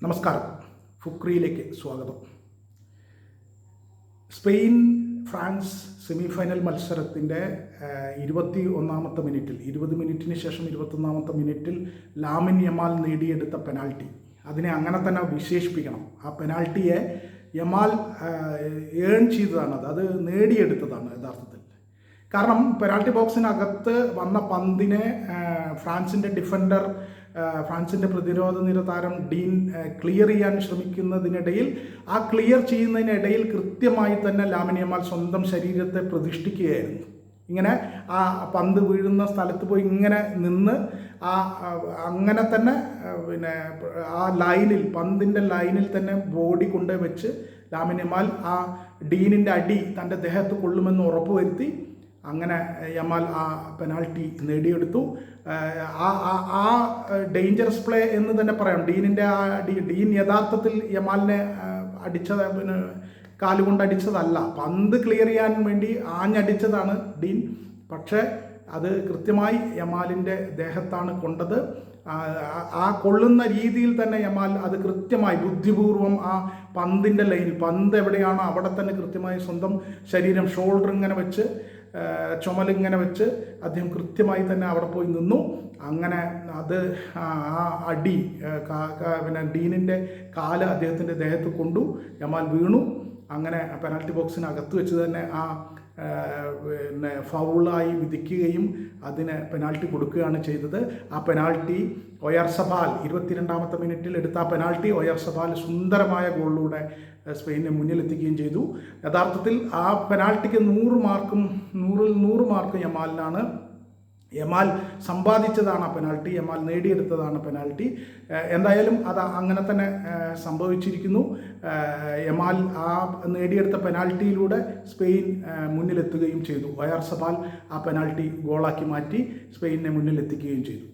നമസ്കാരം. ഫുക്രിയിലേക്ക് സ്വാഗതം. Spain France semifinal മത്സരത്തിൻ്റെ 21ാമത്തെ മിനിറ്റിൽ 20 മിനിറ്റിന് ശേഷം 21ാമത്തെ മിനിറ്റിൽ ലാമിൻ യമാൽ നേടിയെടുത്ത പെനാൽറ്റി, അതിനെ അങ്ങനെ തന്നെ വിശേഷിപ്പിക്കണം. ആ പെനാൽറ്റിയെ യമാൽ ഏൺ ചെയ്തതാണ്, അത് നേടിയെടുത്തതാണ് യഥാർത്ഥത്തിൽ. കാരണം പെനാൽറ്റി ബോക്സിനകത്ത് വന്ന പന്തിനെ ഫ്രാൻസിൻ്റെ പ്രതിരോധ നിര താരം ഡീൻ ക്ലിയർ ചെയ്യാൻ ശ്രമിക്കുന്നതിനിടയിൽ, ആ ക്ലിയർ ചെയ്യുന്നതിനിടയിൽ കൃത്യമായി തന്നെ ലാമിൻ യമാൽ സ്വന്തം ശരീരത്തെ പ്രതിഷ്ഠിക്കുകയായിരുന്നു. ഇങ്ങനെ ആ പന്ത് വീഴുന്ന സ്ഥലത്ത് പോയി ഇങ്ങനെ നിന്ന് അങ്ങനെ തന്നെ ആ ലൈനിൽ, പന്തിൻ്റെ ലൈനിൽ തന്നെ ബോഡി കൊണ്ടുപോയി വെച്ച് ലാമിൻ യമാൽ ആ ഡീനിൻ്റെ അടി തൻ്റെ ദേഹത്ത് കൊള്ളുമെന്ന് ഉറപ്പുവരുത്തി അങ്ങനെ യമാൽ ആ പെനാൽറ്റി നേടിയെടുത്തു. ആ ഡേഞ്ചറസ് പ്ലേ എന്ന് തന്നെ പറയാം. ഡീനിൻ്റെ ആ ഡീൻ യഥാർത്ഥത്തിൽ യമാലിനെ അടിച്ചത് കാലുകൊണ്ട് അടിച്ചതല്ല, പന്ത് ക്ലിയർ ചെയ്യാൻ വേണ്ടി ആഞ്ഞടിച്ചതാണ് ഡീൻ. പക്ഷേ അത് കൃത്യമായി യമാലിൻ്റെ ദേഹത്താണ് കൊണ്ടത്. ആ കൊള്ളുന്ന രീതിയിൽ തന്നെ യമാൽ അത് കൃത്യമായി ബുദ്ധിപൂർവം ആ പന്തിൻ്റെ ലൈനിൽ, പന്ത് എവിടെയാണോ അവിടെ തന്നെ കൃത്യമായി സ്വന്തം ശരീരം, ഷോൾഡർ ഇങ്ങനെ വെച്ച്, ചുമലിങ്ങനെ വെച്ച് അദ്ദേഹം കൃത്യമായി തന്നെ അവിടെ പോയി നിന്നു. അങ്ങനെ അത് ആ അടി ഡീനിൻ്റെ കാല് അദ്ദേഹത്തിൻ്റെ ദേഹത്ത് കൊണ്ടു, യമാൽ വീണു. അങ്ങനെ പെനാൽറ്റി ബോക്സിനകത്ത് വെച്ച് തന്നെ ആ ഫൗളായി വിധിക്കുകയും അതിന് പെനാൽറ്റി കൊടുക്കുകയാണ് ചെയ്തത്. ആ പെനാൽറ്റി ഒയർസബാൽ 22ാമത്തെ മിനിറ്റിൽ എടുത്ത ആ പെനാൽറ്റി ഒയർസബാൽ സുന്ദരമായ ഗോളിലൂടെ സ്പെയിനെ മുന്നിലെത്തിക്കുകയും ചെയ്തു. യഥാർത്ഥത്തിൽ ആ പെനാൽറ്റിക്ക് 100 മാർക്കും 100 മാർക്ക് യമാലിനാണ്. യമാൽ സമ്പാദിച്ചതാണ് ആ പെനാൽറ്റി, യമാൽ നേടിയെടുത്തതാണ് പെനാൽറ്റി. എന്തായാലും അത് അങ്ങനെ തന്നെ സംഭവിച്ചിരിക്കുന്നു. യമാൽ ആ നേടിയെടുത്ത പെനാൽറ്റിയിലൂടെ സ്പെയിൻ മുന്നിലെത്തുകയും ചെയ്തു. ഒയർസബാൽ ആ പെനാൽറ്റി ഗോളാക്കി മാറ്റി സ്പെയിനെ മുന്നിലെത്തിക്കുകയും ചെയ്തു.